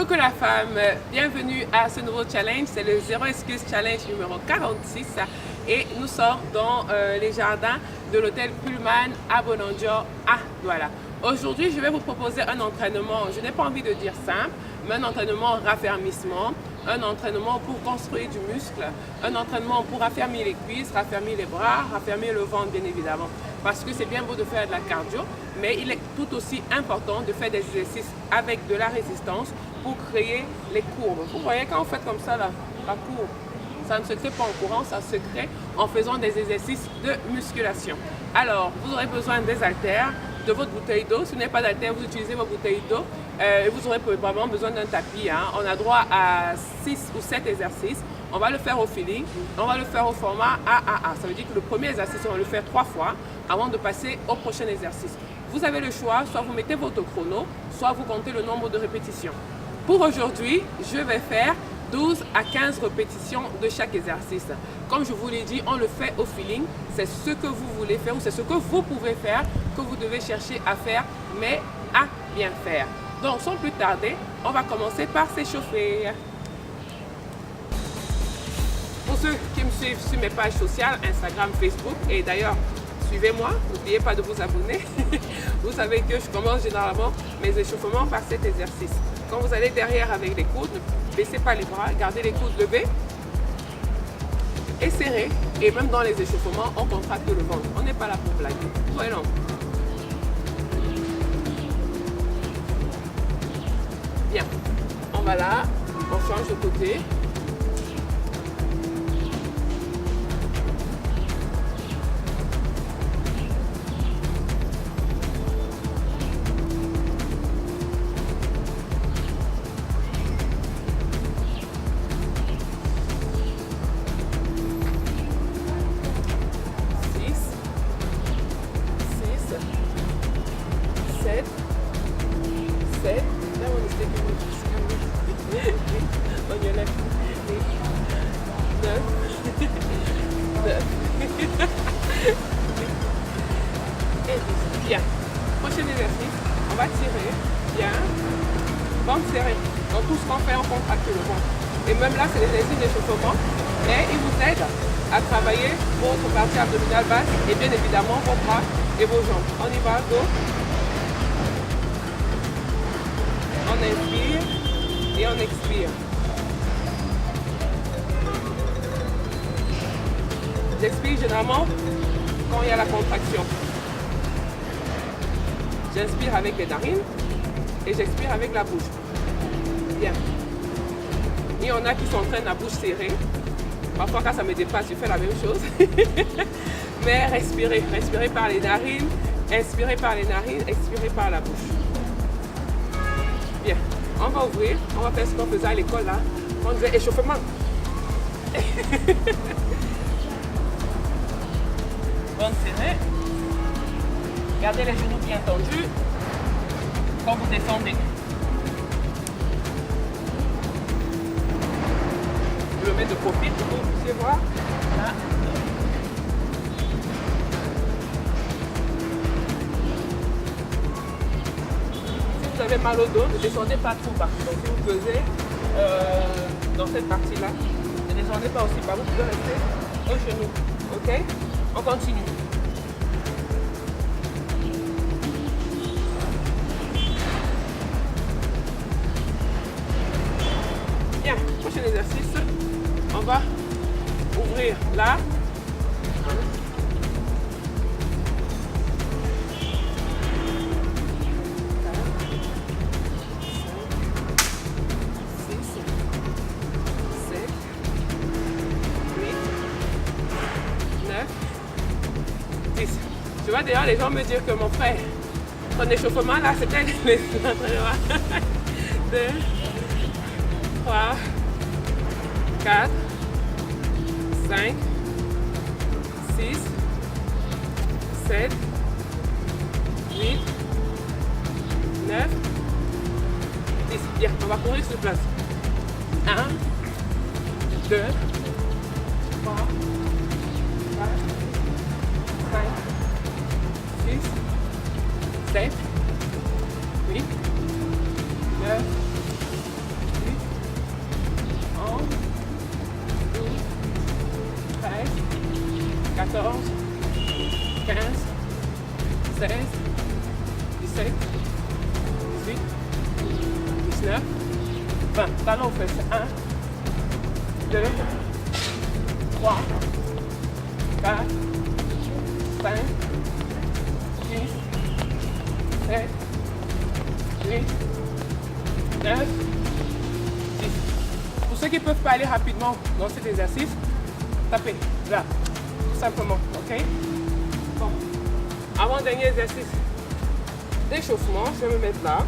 Coucou la femme, bienvenue à ce nouveau challenge, c'est le Zéro Excuse Challenge numéro 46 et nous sommes dans les jardins de l'hôtel Pullman à Bonanjo à Douala. Aujourd'hui, je vais vous proposer un entraînement, je n'ai pas envie de dire simple, mais un entraînement raffermissement, un entraînement pour construire du muscle, un entraînement pour raffermir les cuisses, raffermir les bras, raffermir le ventre bien évidemment. Parce que c'est bien beau de faire de la cardio, mais il est tout aussi important de faire des exercices avec de la résistance pour créer les courbes. Vous voyez quand vous faites comme ça là, la courbe, ça ne se crée pas en courant, ça se crée en faisant des exercices de musculation. Alors, vous aurez besoin des haltères, de votre bouteille d'eau. Si vous n'avez pas d'haltères, vous utilisez votre bouteille d'eau. Vous aurez probablement besoin d'un tapis. On a droit à 6 ou 7 exercices. On va le faire au feeling. On va le faire au format AAA. Ça veut dire que le premier exercice, on va le faire 3 fois avant de passer au prochain exercice. Vous avez le choix, soit vous mettez votre chrono, soit vous comptez le nombre de répétitions. Pour aujourd'hui, je vais faire 12 à 15 répétitions de chaque exercice. Comme je vous l'ai dit, on le fait au feeling. C'est ce que vous voulez faire ou c'est ce que vous pouvez faire que vous devez chercher à faire, mais à bien faire. Donc, sans plus tarder, on va commencer par s'échauffer. Pour ceux qui me suivent sur mes pages sociales, Instagram, Facebook, et d'ailleurs, suivez-moi, n'oubliez pas de vous abonner. Vous savez que je commence généralement mes échauffements par cet exercice. Quand vous allez derrière avec les coudes, ne baissez pas les bras, gardez les coudes levés et serrés. Et même dans les échauffements, on contracte le ventre. On n'est pas là pour blaguer. Voyons. Bien. On va là, on change de côté. Bien. Prochain exercice, on va tirer. Bien. Ventre serré. Donc tout ce qu'on fait, on contracte le ventre. Et même là, c'est des exercices d'échauffement. Mais il vous aide à travailler votre partie abdominale basse et bien évidemment vos bras et vos jambes. On y va, go. On inspire et on expire. J'expire généralement quand il y a la contraction. J'inspire avec les narines et j'expire avec la bouche. Bien. Il y en a qui s'entraînent à bouche serrée. Parfois quand ça me dépasse, je fais la même chose. Mais respirez. Respirez par les narines. Inspirez par les narines. Expirez par la bouche. Bien. On va ouvrir. On va faire ce qu'on faisait à l'école là. On disait échauffement. Ventre serré. Gardez les genoux bien tendus quand vous descendez. Je le mets de profil pour que vous puissiez voir. Là. Si vous avez mal au dos, ne descendez pas trop bas. Donc si vous pesez dans cette partie-là, ne descendez pas aussi bas. Vous pouvez rester au genou. Ok? On continue. Bien, prochain exercice, on va ouvrir là. Tu vois, d'ailleurs, les gens me disent que mon frère, son échauffement là, c'était les entraînements. 2, 3, 4, 5, 6, 7, 8, 9, 10. Bien, on va courir sur place. 1, 2, 3, 4, 5, 6, 7, 8, 9, 16, 17, 18, 19, 20. Talons aux fesses. 1, 2, 3, 4, 5, 6, 7, 8, 9, 10. Pour ceux qui ne peuvent pas aller rapidement dans cet exercice, tapez là, tout simplement, ok? Bon, avant-dernier exercice d'échauffement, je vais me mettre là.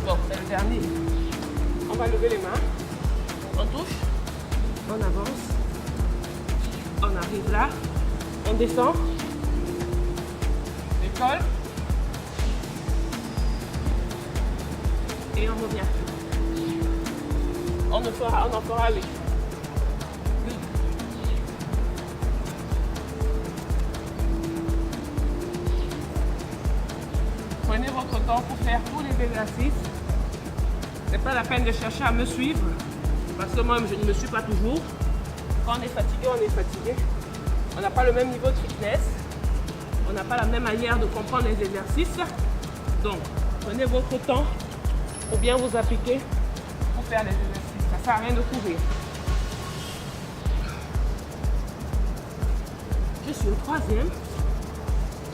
Bon, c'est le dernier. On va lever les mains, on touche, on avance, on arrive là, on descend, on colle et on revient. On en fera 8. Prenez votre temps pour faire tous les exercices. C'est pas la peine de chercher à me suivre parce que moi je ne me suis pas toujours. Quand on est fatigué, on est fatigué. On n'a pas le même niveau de fitness. On n'a pas la même manière de comprendre les exercices. Donc, prenez votre temps pour bien vous appliquer pour faire les exercices. Ça ne sert à rien de courir. Je suis au 3e.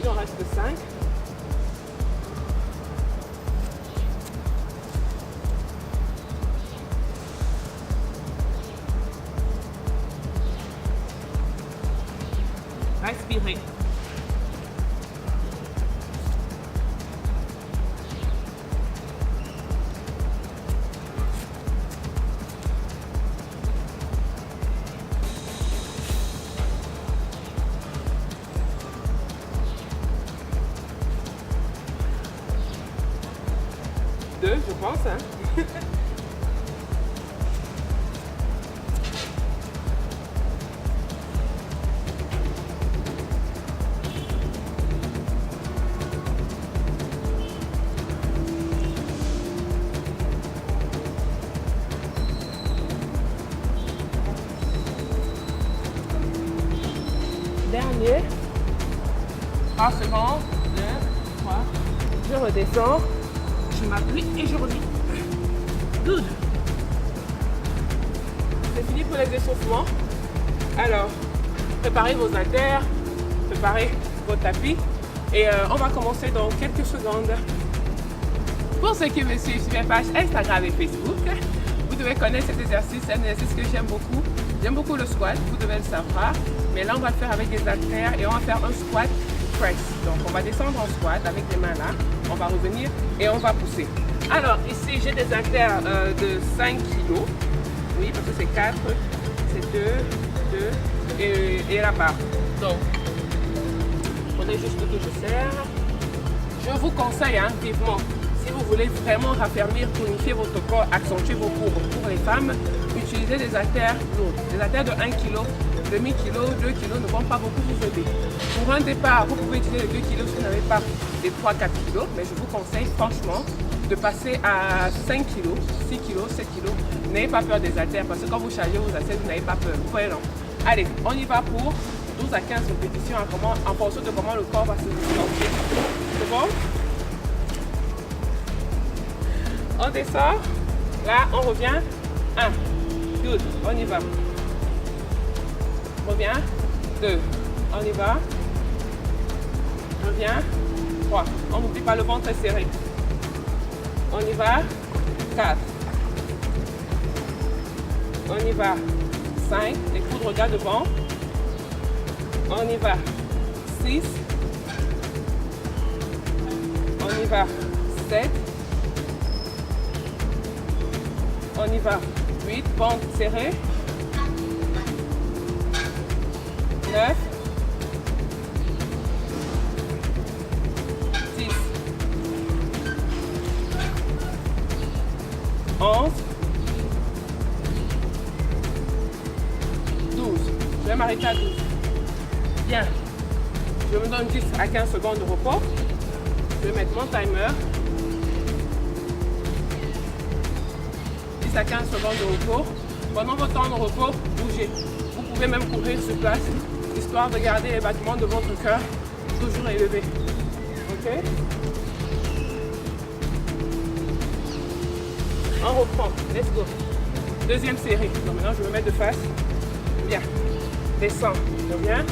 Il en reste 5. Respirez. Deux, je pense, hein. Dernier. 3 secondes. 2, 3. Je redescends. Je m'appuie et je reviens. Good. C'est fini pour les échauffements. Alors, préparez vos haltères, préparez vos tapis et on va commencer dans quelques secondes. Pour ceux qui me suivent sur mes pages Instagram et Facebook, vous devez connaître cet exercice. C'est un exercice que j'aime beaucoup. J'aime beaucoup le squat, vous devez le savoir. Mais là, on va le faire avec des haltères et on va faire un squat press. Donc, on va descendre en squat avec les mains là. On va revenir et on va pousser. Alors, ici, j'ai des haltères de 5 kg. Oui, parce que c'est 4, c'est 2 et la barre. Donc, il faudrait juste que je serre. Je vous conseille hein, vivement, si vous voulez vraiment raffermir, tonifier votre corps, accentuer vos courbes pour les femmes, utilisez des haltères lourds. Des haltères de 1 kg, demi-kilo, 2 kg ne vont pas beaucoup vous aider. Pour un départ, vous pouvez utiliser les 2 kg si vous n'avez pas les 3-4 kg, mais je vous conseille franchement de passer à 5 kg, 6 kg, 7 kg. N'ayez pas peur des haltères parce que quand vous chargez vos haltères, vous n'avez pas peur. Vous voyez, non? Allez, on y va pour 12 à 15 répétitions en fonction de comment le corps va se sentir. C'est bon? On descend. Là, on revient. 1. Good. On y va. Revient. 2. On y va. Revient. 3. On n'oublie pas le ventre serré. On y va. 4. On y va. 5. Les coudes regardent devant. On y va. 6. On y va. 7. On y va. 8. Ventre serré. 9. 10. 11. 12. Je vais m'arrêter à 12. Bien. Je me donne 10 à 15 secondes de repos. Je vais mettre mon timer. 10 à 15 secondes de repos. Pendant votre temps de repos, bougez. Vous pouvez même courir sur place, histoire de garder les battements de votre cœur toujours élevé. Ok? On reprend. Let's go. Deuxième série. Donc maintenant, je vais me mettre de face. Bien. Descends. Reviens.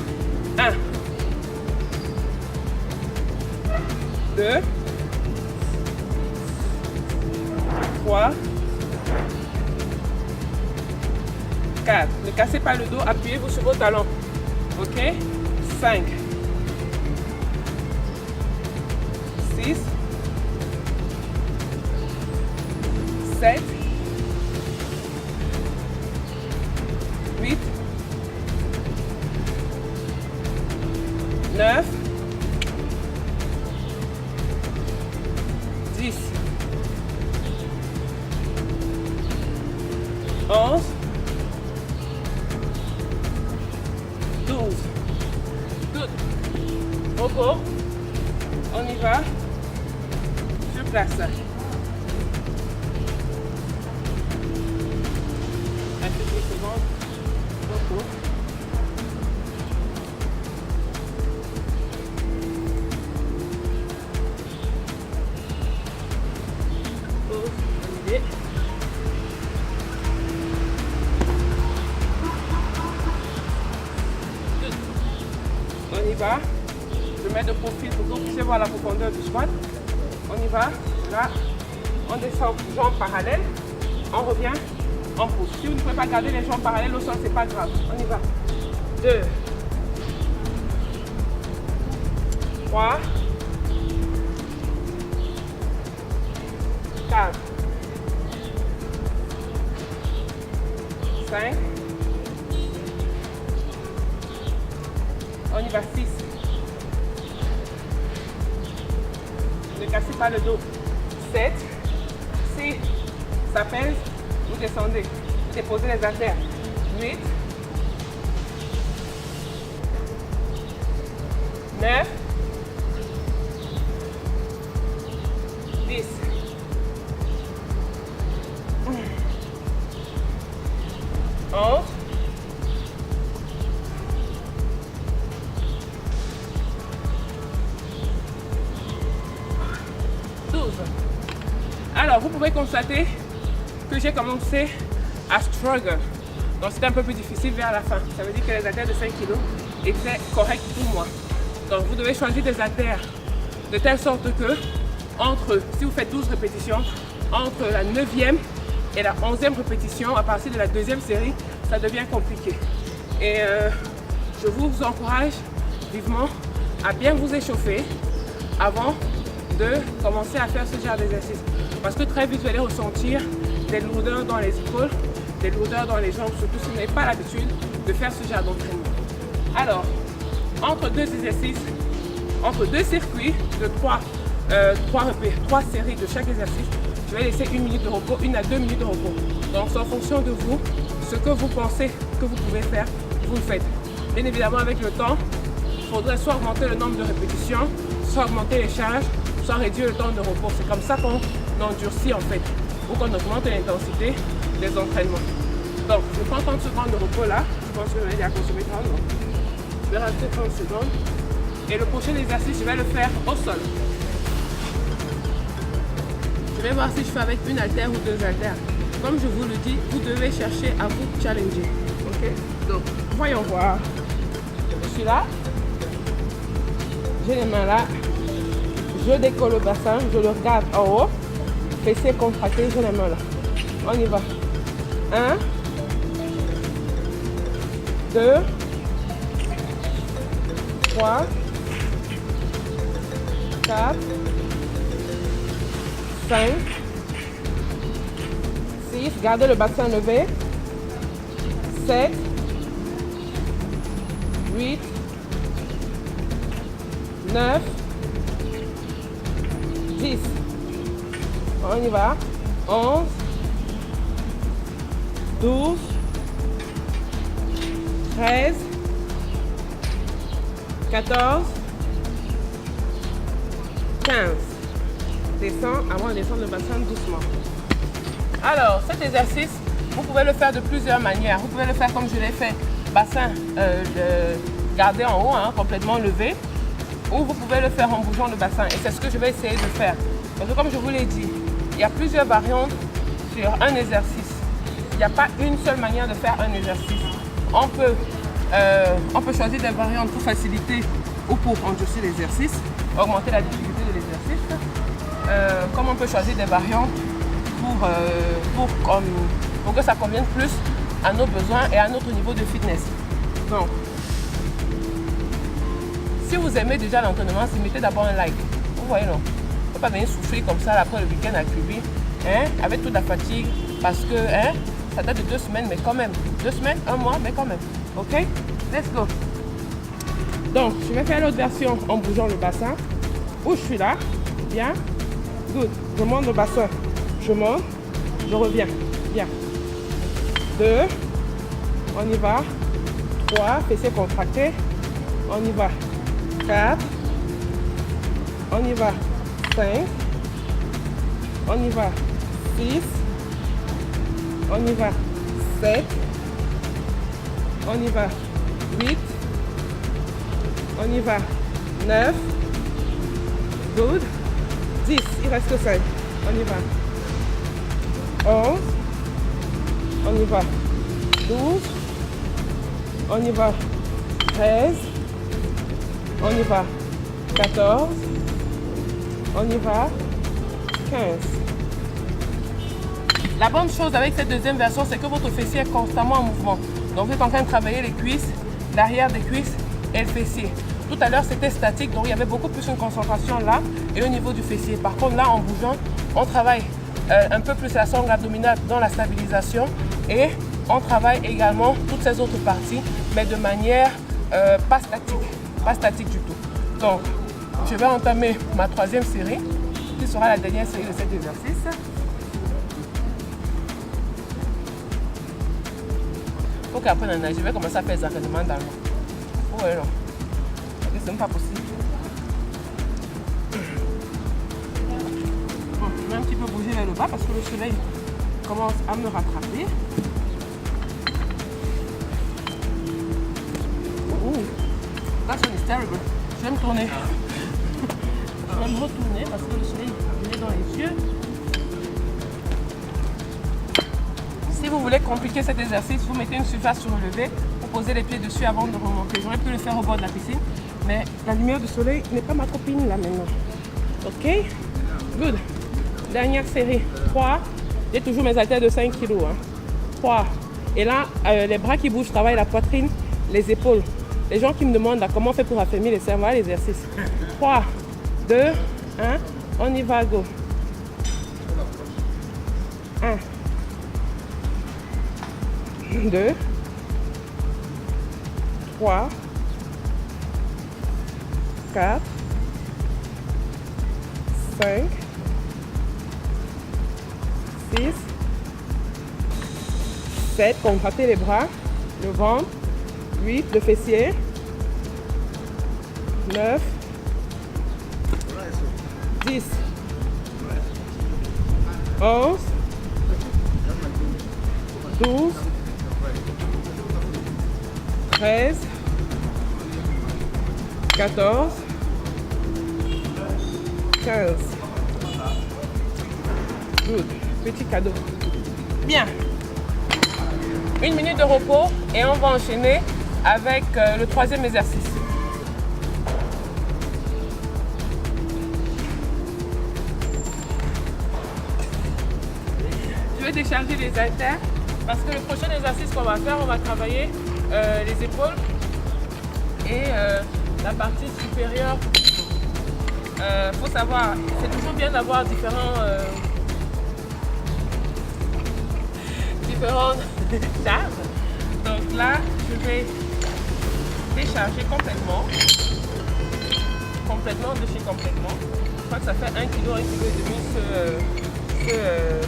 1. 2. 3. 4. Ne cassez pas le dos, appuyez-vous sur vos talons. Ok? 5. 6. 7. 8. 9. 10. 11. 12. Good. Repos. On y va. Je place. Un quelques secondes. Repos. Validé. On y va. Je mets de profil pour que vous puissiez voir la profondeur du squat. On y va. Là, on descend, jambes parallèles. On revient, on pousse. Si vous ne pouvez pas garder les jambes parallèles au sol, c'est pas grave. On y va. 2, 3, 4, 5. On y va, 6. Ne cassez pas le dos. 7. Si ça pèse, vous descendez. Vous déposez les haltères. 8. 9. 10. 11. 12. Alors, vous pouvez constater que j'ai commencé à struggle. Donc, c'était un peu plus difficile vers la fin. Ça veut dire que les haltères de 5 kg étaient corrects pour moi. Donc, vous devez choisir des haltères de telle sorte que, si vous faites 12 répétitions, entre la 9e et la 11e répétition, à partir de la deuxième série, ça devient compliqué. Et je vous encourage vivement à bien vous échauffer avant de commencer à faire ce genre d'exercice. Parce que très vite, vous allez ressentir des lourdeurs dans les épaules, des lourdeurs dans les jambes, surtout si vous n'avez pas l'habitude de faire ce genre d'entraînement. Alors, entre deux exercices, entre deux circuits de 3 séries de chaque exercice, je vais laisser 1 minute de repos, 1 à 2 minutes de repos. Donc, c'est en fonction de vous, ce que vous pensez que vous pouvez faire, vous le faites. Bien évidemment, avec le temps, il faudrait soit augmenter le nombre de répétitions, soit augmenter les charges, soit réduire le temps de repos. C'est comme ça qu'on endurcit en fait, ou qu'on augmente l'intensité des entraînements. Donc, je prends 30 secondes de repos là. Je pense que je vais à consommer 30. Donc, je vais rajouter 30 secondes. Et le prochain exercice, je vais le faire au sol. Je vais voir si je fais avec une haltère ou 2 haltères. Comme je vous le dis, vous devez chercher à vous challenger. Ok? Donc, voyons voir. Je suis là. J'ai les mains là. Je décolle le bassin. Je le regarde en haut. Fessiers contractés. J'ai les mains là. On y va. 1, 2, 3, 4, 5, 6, gardez le bassin levé, 7, 8, 9, 10. On y va. 11, 12, 13, 14, 15. Descends, avant de descendre le bassin doucement. Alors, cet exercice, vous pouvez le faire de plusieurs manières. Vous pouvez le faire comme je l'ai fait, bassin gardé en haut, complètement levé. ou vous pouvez le faire en bougeant le bassin. Et c'est ce que je vais essayer de faire. Parce que comme je vous l'ai dit, il y a plusieurs variantes sur un exercice. Il n'y a pas une seule manière de faire un exercice. On peut choisir des variantes pour faciliter ou pour endurcir l'exercice, augmenter la difficulté de l'exercice. Comme on peut choisir des variantes pour que ça convienne plus à nos besoins et à notre niveau de fitness. Donc, si vous aimez déjà l'entraînement, mettez d'abord un like. Vous voyez, non? Il ne faut pas venir souffrir comme ça après le week-end à Cuba, avec toute la fatigue, parce que ça date de 2 semaines, mais quand même. 2 semaines, 1 mois, mais quand même. Ok? Let's go. Donc, je vais faire l'autre version en bougeant le bassin. Où je suis là. Bien. Good. Je monte le bassin. Je monte. Je reviens. Bien. 2. On y va. 3. Fessiers contractés. On y va. 4. On y va. 5. On y va. 6. On y va. 7. On y va. 8. On y va. 9. Good. 10. Il reste 5. On y va. 11. On y va. 12. On y va. 13. On y va. 14. On y va. 15. La bonne chose avec cette deuxième version, c'est que votre fessier est constamment en mouvement. Donc vous êtes en train de travailler les cuisses, l'arrière des cuisses et le fessier. Tout à l'heure c'était statique, donc il y avait beaucoup plus une concentration là et au niveau du fessier. Par contre là, en bougeant, on travaille un peu plus la sangle abdominale dans la stabilisation et on travaille également toutes ces autres parties, mais de manière pas statique du tout. Donc je vais entamer ma 3e série, qui sera la dernière série de cet exercice. Faut qu'après on a, je vais commencer à faire des entraînements dans l'eau. Ouais, non. C'est même pas possible. Bon, je vais un petit peu bouger vers le bas parce que le soleil commence à me rattraper. That one is terrible. Je vais me tourner. Je vais me retourner parce que le soleil est dans les yeux. Si vous voulez compliquer cet exercice, vous mettez une surface surélevée, vous posez les pieds dessus avant de remonter. J'aurais pu le faire au bord de la piscine, mais la lumière du soleil n'est pas ma copine là maintenant. Ok? Good. Dernière série. 3. J'ai toujours mes haltères de 5 kg. 3. Et là, les bras qui bougent, je travaille la poitrine, les épaules. Les gens qui me demandent là, comment on fait pour affermir les cervelles, l'exercice. 3, 2, 1. On y va, go. 1. 2, 3, 4, 5, 6, 7, contractez les bras, le ventre, 8, le fessier, 9, 10, 11, 12, 13, 14, 15. Good. Petit cadeau. Bien. 1 minute de repos et on va enchaîner avec le 3e exercice. Je vais décharger les haltères parce que le prochain exercice qu'on va faire, on va travailler les épaules et la partie supérieure. Faut savoir, c'est toujours bien d'avoir différentes charges. Donc là, je vais décharger complètement de chez complètement. Je crois que ça fait 1 kg, 1,5 kg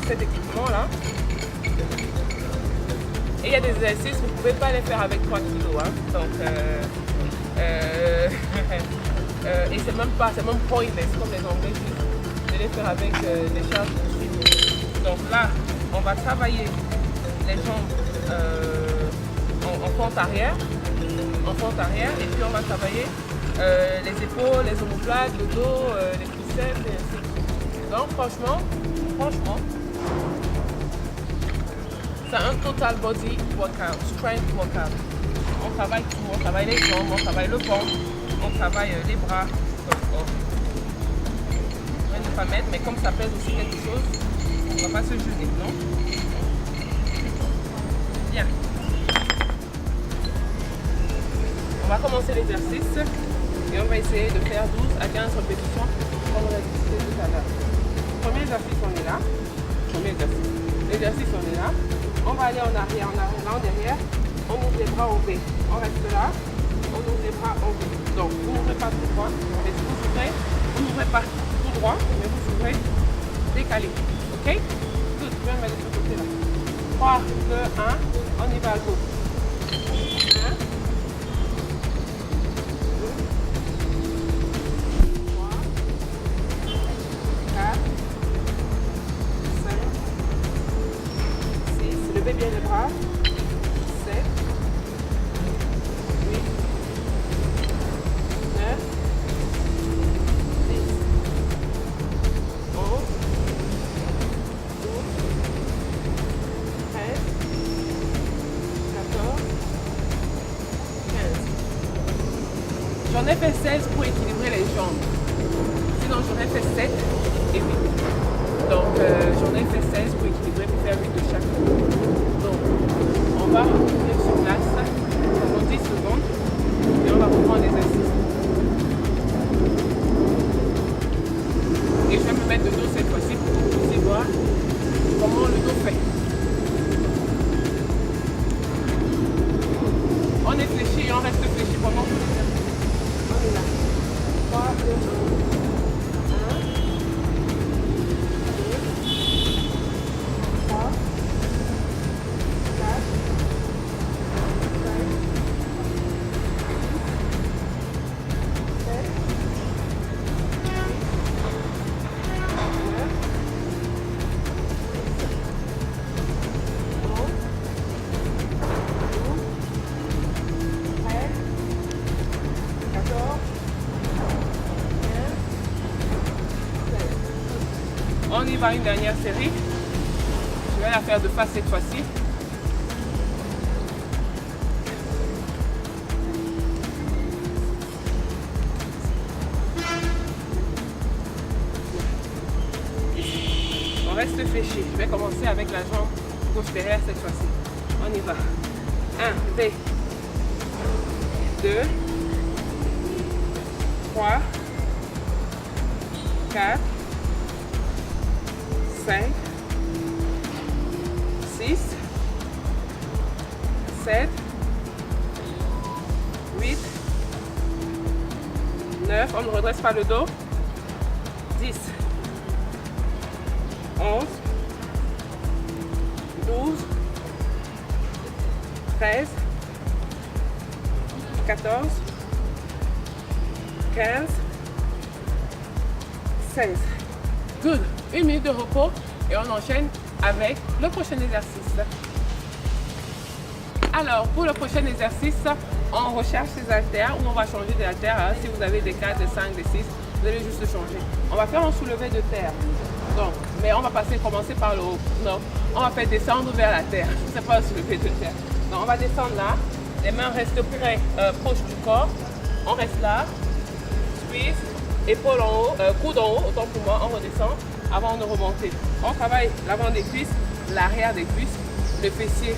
cet équipement là. Et il y a des exercices, vous ne pouvez pas les faire avec 3 kg. Hein. Donc, et c'est même pointless, comme les Anglais disent, de les faire avec des charges de. Donc là, on va travailler les jambes en fente arrière, et puis on va travailler les épaules, les omoplates, le dos, les triceps et ainsi de suite. Donc franchement, c'est un total body workout, strength workout. On travaille tout, on travaille les jambes, on travaille le ventre, on travaille les bras. Je vais ne pas mettre, mais comme ça pèse aussi quelque chose, on ne va pas se gêner, non? Bien. On va commencer l'exercice et on va essayer de faire 12 à 15 répétitions comme on a discuté tout à l'heure. Premier exercice, on est là. Premier exercice. L'exercice, on est là. On va aller en arrière, en derrière. On ouvre les bras au V. On reste là. On ouvre les bras au V. Donc, vous n'ouvrez pas tout droit. Mais si vous ouvrez, vous n'ouvrez pas tout droit, mais vous ouvrez décalé. Ok? Good. Je vais mettre de ce côté-là. 3, 2, 1. On y va, go. 1. 4, 5, 6, levez bien les bras, 7, 8, 9, 10, 11, 12, 13, 14, 15. J'en ai fait 16 pour équilibrer les jambes. Sinon, j'en ai fait 7 et 8. Donc, j'en ai fait 16 pour équilibrer, pour faire 8 de chaque. Donc, on va revenir sur place pendant 10 secondes et on va reprendre l'exercice. Et je vais me mettre de dos cette fois-ci pour que vous puissiez voir comment le dos fait. On est fléchi et on reste fléchi pendant tout l'exercice. On est là. 3, 2, 1. 14, on y va une dernière série. Je vais la faire de face cette fois-ci. On reste fléchi. Je vais commencer avec la jambe gauche derrière cette fois-ci. On y va. 1, 2, 2, 3, 4, 5, 6, 7, 8, 9, on ne redresse pas le dos, 10, 11, 12, 13, 14, 15, 16. Good. 1 minute de repos et on enchaîne avec le prochain exercice. Alors, pour le prochain exercice, on recherche les haltères ou on va changer des haltères. Hein. Si vous avez des 4, des 5, des 6, vous allez juste changer. On va faire un soulevé de terre. Donc, mais on va commencer par le haut. Non, on va faire descendre vers la terre. C'est pas un soulevé de terre. Donc, on va descendre là. Les mains restent près, proches du corps. On reste là. Squeeze. Épaule en haut, coude en haut, autant pour moi. On redescend avant de remonter. On travaille l'avant des cuisses, l'arrière des cuisses, le fessier,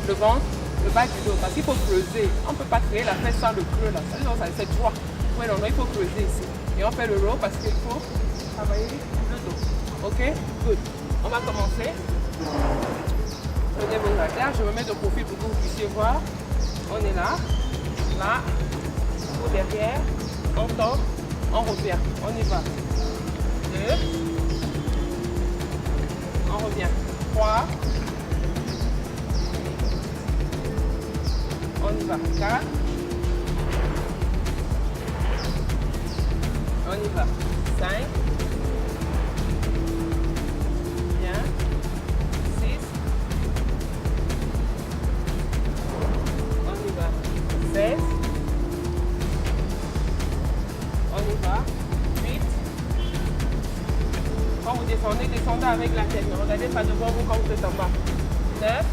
le ventre, le bas du dos. Parce qu'il faut creuser. On ne peut pas créer la fesse sans le creux là. C'est droit. Oui, non, il faut creuser ici. Et on fait le row parce qu'il faut travailler le dos. Ok? Good. On va commencer. Prenez vos haltères. Je me mets de profil pour que vous puissiez voir. On est là. Là. Ou derrière. On tombe. On revient. On y va. 2. On revient. 3. On y va. 4. On y va. 5. Bien. 6. On y va. 7. Quand vous descendez, descendez avec la tête. Ne regardez pas devant vous quand vous êtes en bas. 9,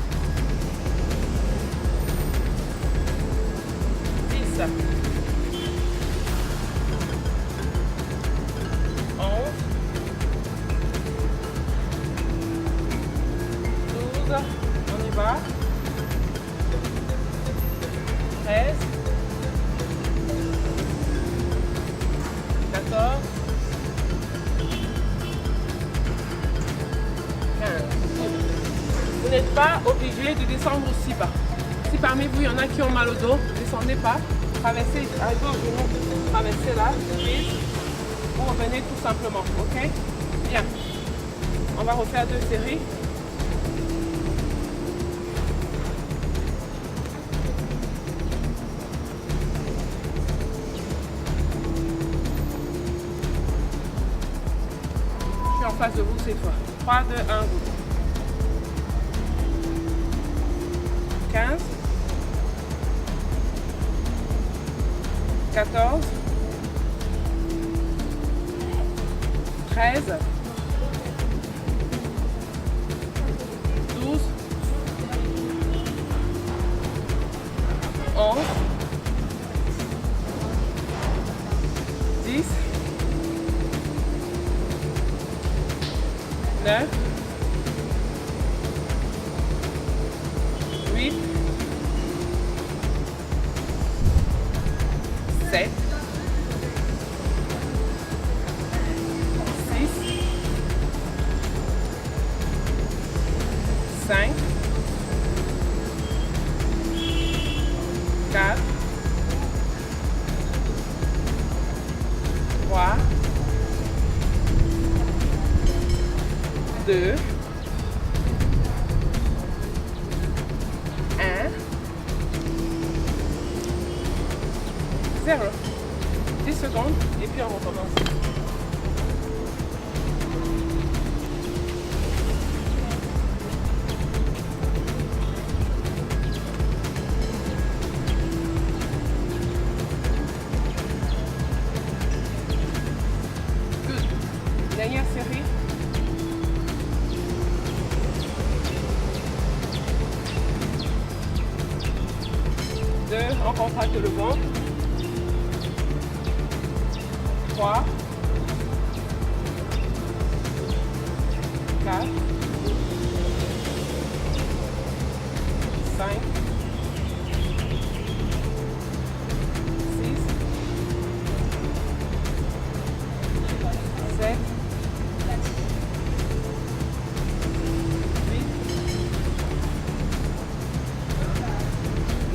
10, 11, 12, on y va. 13, 14, 15. Vous n'êtes pas obligé de descendre aussi bas. Si parmi vous, il y en a qui ont mal au dos, ne descendez pas. Traversez, arrivez au genou, traversez là, vous revenez tout simplement, ok? Bien. On va refaire 2 séries. Je suis en face de vous cette fois. 3, 2, 1, go. 15, 14, 13, 12, 11, 10, 9, 8, 7, 6, 5, 4, 3, 2, 1, 0. 10 secondes et puis on recommence. Good. Dernière série. On contracte le ventre. 3, 4, 5, 6, 7, 8,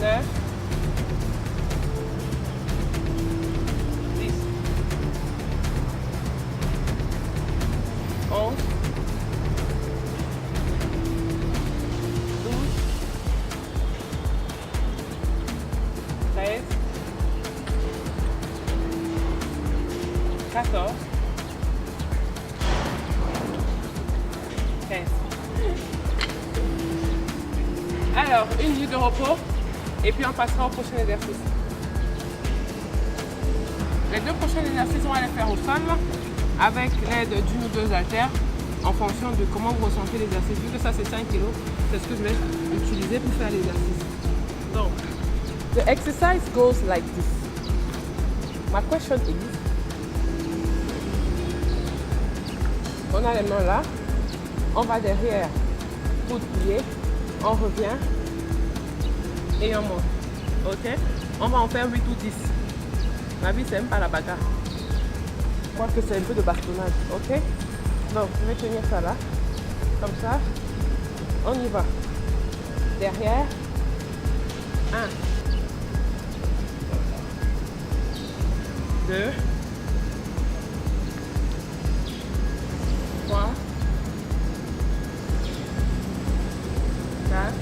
9, 10, 11, 12, 13, 14, 15. Alors, une minute de repos et puis on passera au prochain exercice. Les 2 prochains exercices, on va les faire au sol avec l'aide d'une ou 2 haltères en fonction de comment vous ressentez l'exercice. Vu que ça c'est 5 kg, c'est ce que je vais utiliser pour faire l'exercice. Donc, the exercise goes like this. My question is, on a les mains là, on va derrière, coude plié, on revient et on monte. Ok? On va en faire 8 ou 10. Ma vie, c'est même pas la bagarre. Je crois que c'est un peu de bastonnage. Ok? Donc, je vais tenir ça là. Comme ça. On y va. Derrière. 1. 2. 3. 4.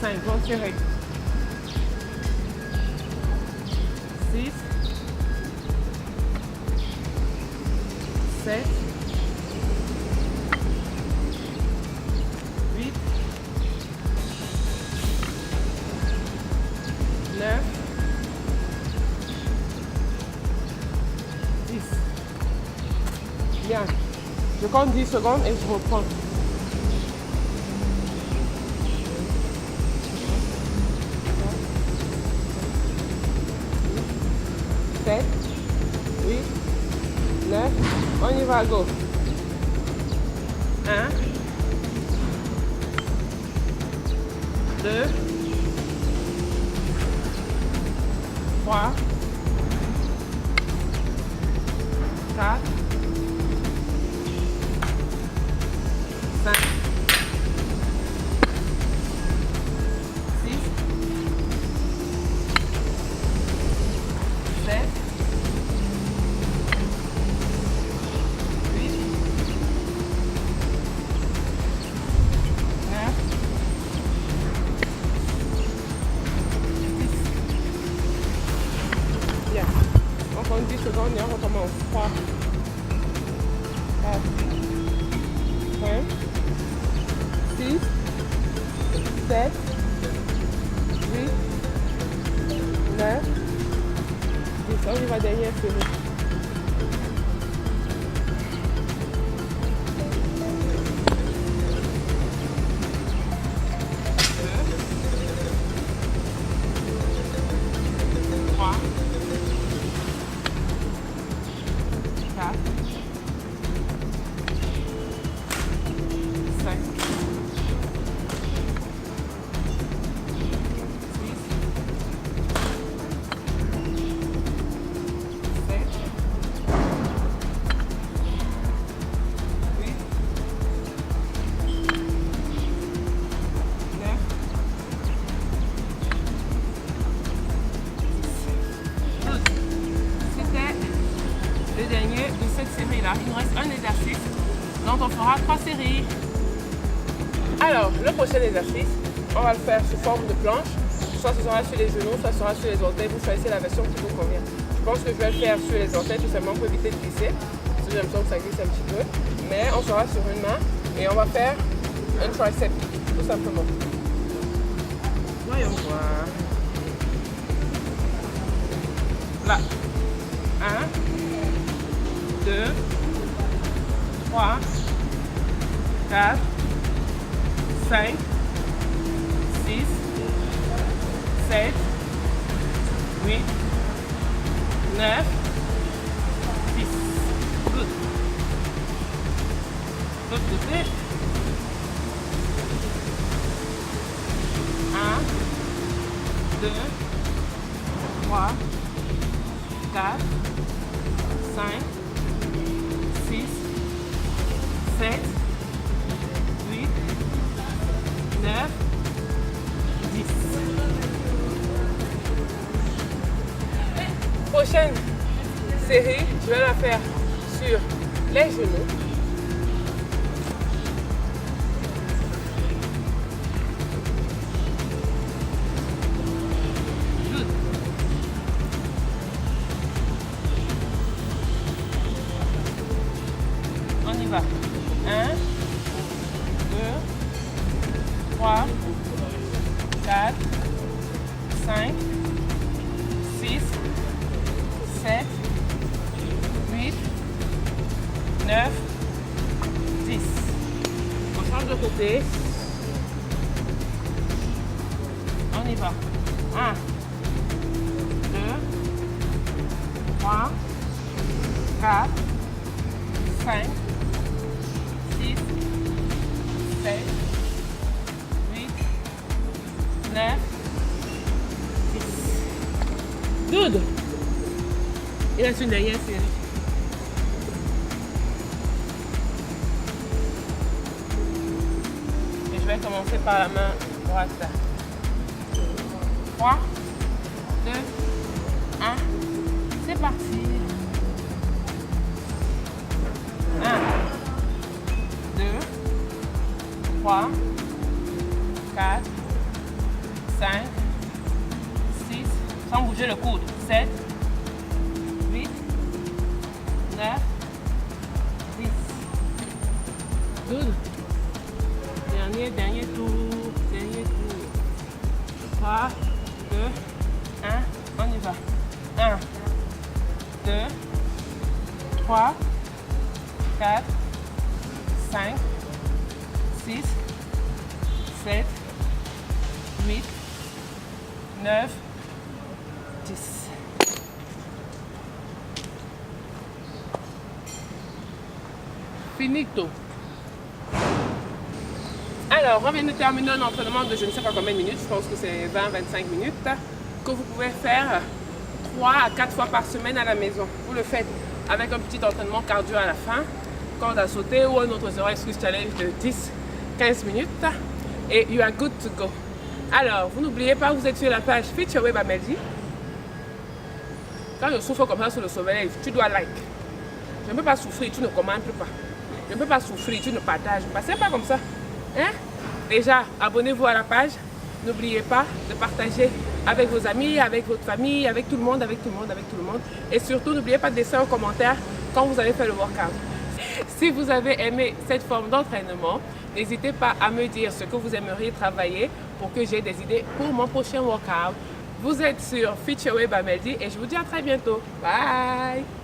5. Vont serrer. 6. 7. 8. 9. 10. Bien. Je compte 10 secondes et je reprends. 7, 8, 9, on y va, go. 1, 2, 3, 4, 5, 6, 7, 8, 9, 10. Bien. On compte 10 secondes et on recommence. 3, 4, 5, 6, 7, 8, 9, 10. On y va, dernière série. 3, 4, 5, le dernier de cette série-là. Il nous reste un exercice, donc on fera 3 séries. Alors, le prochain exercice, on va le faire sous forme de planche. Soit ce sera sur les genoux, soit ce sera sur les orteils. Vous choisissez la version qui vous convient. Je pense que je vais le faire sur les orteils tout simplement pour éviter de glisser. Parce que j'ai l'impression que ça glisse un petit peu. Mais on sera sur une main et on va faire un tricep, tout simplement. Voyons voir. Là. 1, 2, 3, 4, 5, 6, 7, 8, 9, 10. Good. L'autre côté. 1, 2, 3, 4, 5, 6, 7, 8, 9, 10. Prochaine série, je vais la faire sur les genoux. Good. On y va. 1, 2, 3, 4, 5, 6, 7, 8, 9, 10. On change de côté. On y va. 1, 2, 3, 4, 5, 6, 7, 8, 9, 10. Good. Il reste une dernière série. Et je vais commencer par la main droite. 3, 2, 1. C'est parti. 1, 2, 3, 4, 5, 6, sans bouger le coude. 7, 8, 9, 10. Good. Dernier tour. 3, 2, 1. On y va. 1, 2, 3, 4, 5, 6, 7, 8, 9, 10. Finito. Alors, on vient de terminer un entraînement de je ne sais pas combien de minutes, je pense que c'est 20-25 minutes, que vous pouvez faire 3 à 4 fois par semaine à la maison. Vous le faites avec un petit entraînement cardio à la fin, corde à sauter ou un autre zero excuse challenge de 10-15 minutes et you are good to go. Alors, vous n'oubliez pas, vous êtes sur la page Fit Your Way by Meldy. Quand je souffre comme ça sur le sommeil, tu dois like. Je ne peux pas souffrir, tu ne commentes pas. Je ne peux pas souffrir, tu ne partages pas. C'est pas comme ça. Hein? Déjà, abonnez-vous à la page. N'oubliez pas de partager avec vos amis, avec votre famille, avec tout le monde, avec tout le monde, avec tout le monde. Et surtout, n'oubliez pas de laisser un commentaire quand vous avez fait le workout. Si vous avez aimé cette forme d'entraînement, n'hésitez pas à me dire ce que vous aimeriez travailler pour que j'ai des idées pour mon prochain workout. Vous êtes sur Fit Your Way by Meldy et je vous dis à très bientôt. Bye!